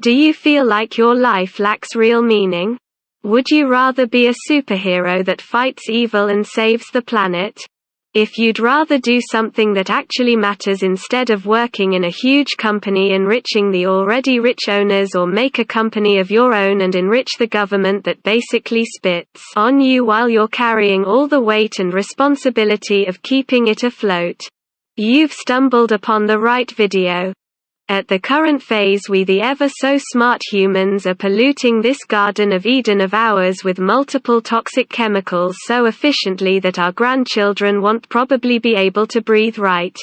Do you feel like your life lacks real meaning? Would you rather be a superhero that fights evil and saves the planet? If you'd rather do something that actually matters instead of working in a huge company enriching the already rich owners, or make a company of your own and enrich the government that basically spits on you while you're carrying all the weight and responsibility of keeping it afloat, you've stumbled upon the right video. At the current phase, we the ever-so-smart humans are polluting this Garden of Eden of ours with multiple toxic chemicals so efficiently that our grandchildren won't probably be able to breathe right.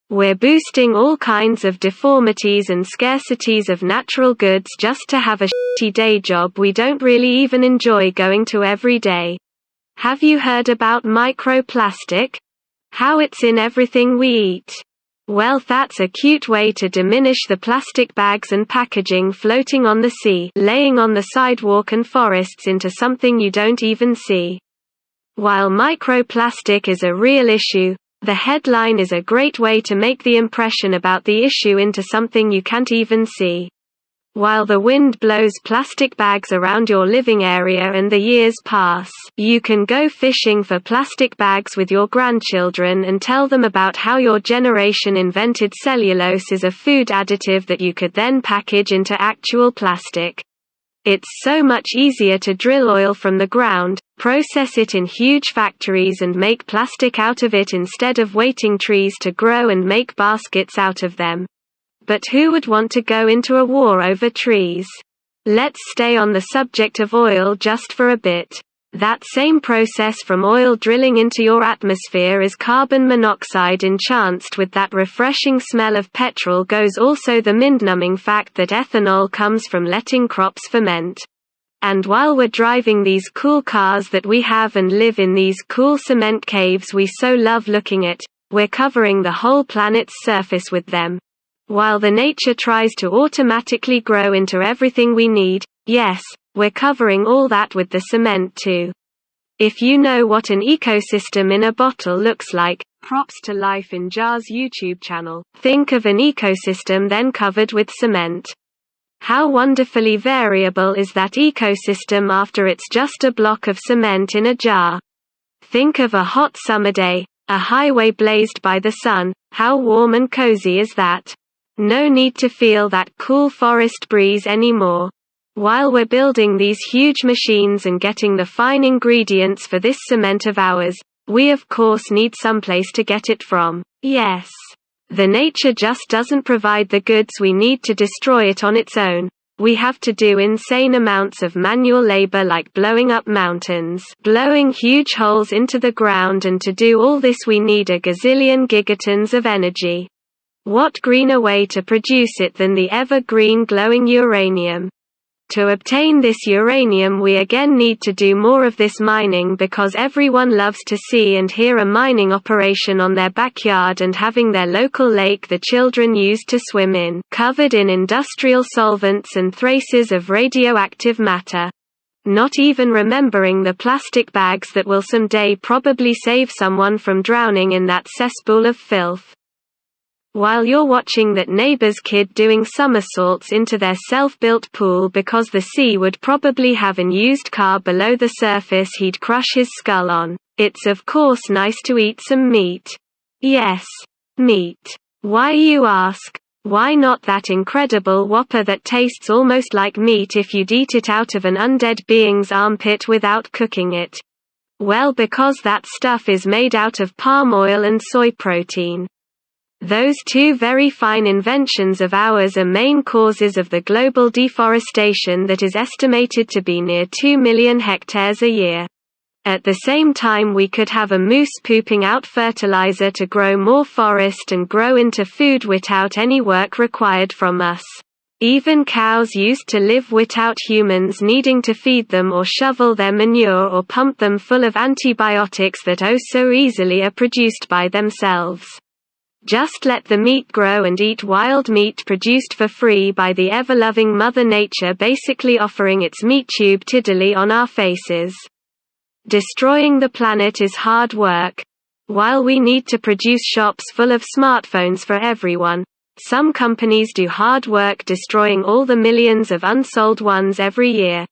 We're boosting all kinds of deformities and scarcities of natural goods just to have a shitty day job we don't really even enjoy going to every day. Have you heard about microplastic? How it's in everything we eat. Well, that's a cute way to diminish the plastic bags and packaging floating on the sea, laying on the sidewalk and forests, into something you don't even see. While microplastic is a real issue, the headline is a great way to make the impression about the issue into something you can't even see. While the wind blows plastic bags around your living area and the years pass, you can go fishing for plastic bags with your grandchildren and tell them about how your generation invented cellulose as a food additive that you could then package into actual plastic. It's so much easier to drill oil from the ground, process it in huge factories and make plastic out of it instead of waiting trees to grow and make baskets out of them. But who would want to go into a war over trees? Let's stay on the subject of oil just for a bit. That same process from oil drilling into your atmosphere as carbon monoxide enhanced with that refreshing smell of petrol goes also the mind-numbing fact that ethanol comes from letting crops ferment. And while we're driving these cool cars that we have and live in these cool cement caves we so love looking at, we're covering the whole planet's surface with them. While the nature tries to automatically grow into everything we need, yes, we're covering all that with the cement too. If you know what an ecosystem in a bottle looks like, props to Life in Jars YouTube channel, think of an ecosystem then covered with cement. How wonderfully variable is that ecosystem after it's just a block of cement in a jar. Think of a hot summer day, a highway blazed by the sun, how warm and cozy is that? No need to feel that cool forest breeze anymore. While we're building these huge machines and getting the fine ingredients for this cement of ours, we of course need someplace to get it from. Yes. The nature just doesn't provide the goods we need to destroy it on its own. We have to do insane amounts of manual labor like blowing up mountains, blowing huge holes into the ground, and to do all this we need a gazillion gigatons of energy. What greener way to produce it than the ever-green glowing uranium? To obtain this uranium we again need to do more of this mining because everyone loves to see and hear a mining operation on their backyard and having their local lake the children use to swim in, covered in industrial solvents and traces of radioactive matter. Not even remembering the plastic bags that will someday probably save someone from drowning in that cesspool of filth. While you're watching that neighbor's kid doing somersaults into their self-built pool because the sea would probably have an used car below the surface he'd crush his skull on, it's of course nice to eat some meat. Yes, meat. Why, you ask? Why not that incredible Whopper that tastes almost like meat if you'd eat it out of an undead being's armpit without cooking it? Well, because that stuff is made out of palm oil and soy protein. Those two very fine inventions of ours are main causes of the global deforestation that is estimated to be near 2 million hectares a year. At the same time we could have a moose pooping out fertilizer to grow more forest and grow into food without any work required from us. Even cows used to live without humans needing to feed them or shovel their manure or pump them full of antibiotics that oh so easily are produced by themselves. Just let the meat grow and eat wild meat produced for free by the ever-loving Mother Nature, basically offering its meat tube tiddly on our faces. Destroying the planet is hard work. While we need to produce shops full of smartphones for everyone, Some companies do hard work destroying all the millions of unsold ones every year.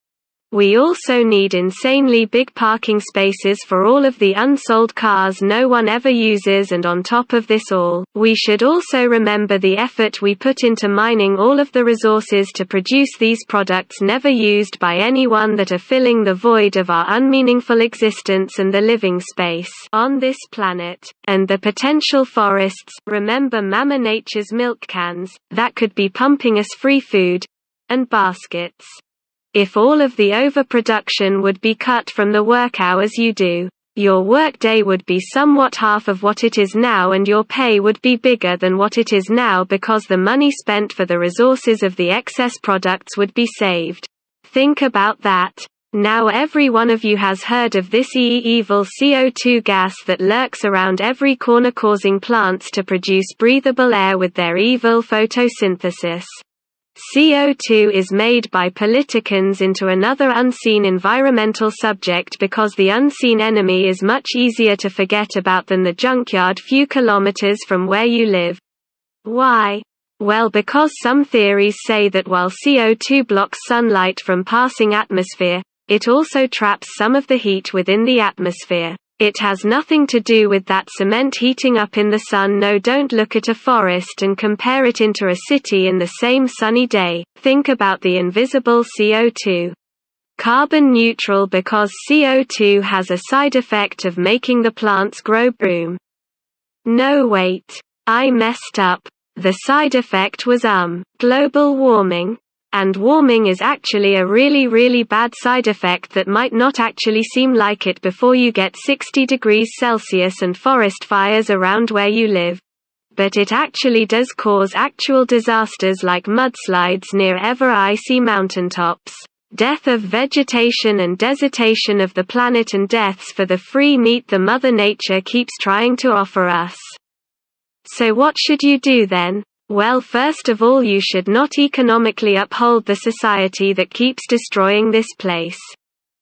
We also need insanely big parking spaces for all of the unsold cars no one ever uses, and on top of this all, we should also remember the effort we put into mining all of the resources to produce these products never used by anyone that are filling the void of our unmeaningful existence and the living space on this planet, and the potential forests, remember Mama Nature's milk cans, that could be pumping us free food and baskets. If all of the overproduction would be cut from the work hours you do, your workday would be somewhat half of what it is now, and your pay would be bigger than what it is now because the money spent for the resources of the excess products would be saved. Think about that. Now every one of you has heard of this evil CO2 gas that lurks around every corner, causing plants to produce breathable air with their evil photosynthesis. CO2 is made by politicians into another unseen environmental subject because the unseen enemy is much easier to forget about than the junkyard few kilometers from where you live. Why? Well, because some theories say that while CO2 blocks sunlight from passing atmosphere, it also traps some of the heat within the atmosphere. It has nothing to do with that cement heating up in the sun. No, don't look at a forest and compare it into a city in the same sunny day. Think about the invisible CO2. Carbon neutral because CO2 has a side effect of making the plants grow boom. No, wait. I messed up. The side effect was global warming. And warming is actually a really bad side effect that might not actually seem like it before you get 60 degrees Celsius and forest fires around where you live. But it actually does cause actual disasters like mudslides near ever icy mountaintops, death of vegetation and desertation of the planet, and deaths for the free meat the Mother Nature keeps trying to offer us. So what should you do then? Well, first of all, you should not economically uphold the society that keeps destroying this place.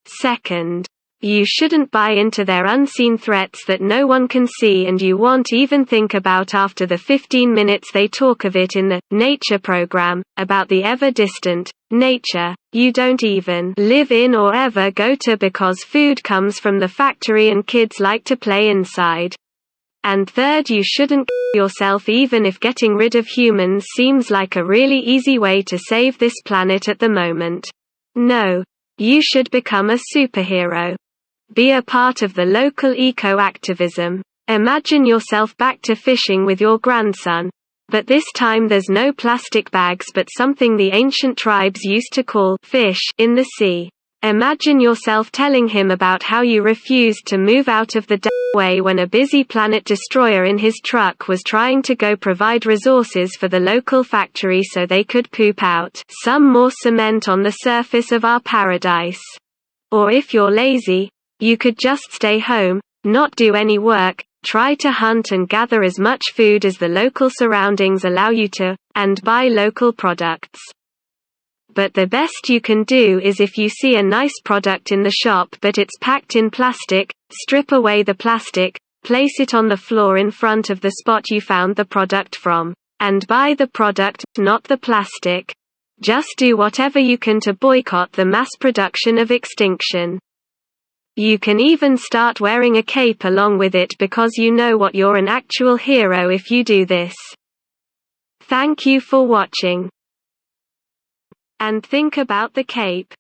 Second, you shouldn't buy into their unseen threats that no one can see and you won't even think about after the 15 minutes they talk of it in the nature program, about the ever-distant nature you don't even live in or ever go to because food comes from the factory and kids like to play inside. And third, you shouldn't yourself even if getting rid of humans seems like a really easy way to save this planet at the moment. No. You should become a superhero. Be a part of the local ecoactivism. Imagine yourself back to fishing with your grandson. But this time there's no plastic bags but something the ancient tribes used to call fish in the sea. Imagine yourself telling him about how you refused to move out of the way when a busy planet destroyer in his truck was trying to go provide resources for the local factory so they could poop out some more cement on the surface of our paradise. Or if you're lazy, you could just stay home, not do any work, try to hunt and gather as much food as the local surroundings allow you to, and buy local products. But the best you can do is if you see a nice product in the shop but it's packed in plastic, strip away the plastic, place it on the floor in front of the spot you found the product from, and buy the product, not the plastic. Just do whatever you can to boycott the mass production of extinction. You can even start wearing a cape along with it because you know what, you're an actual hero if you do this. Thank you for watching. And think about the cape.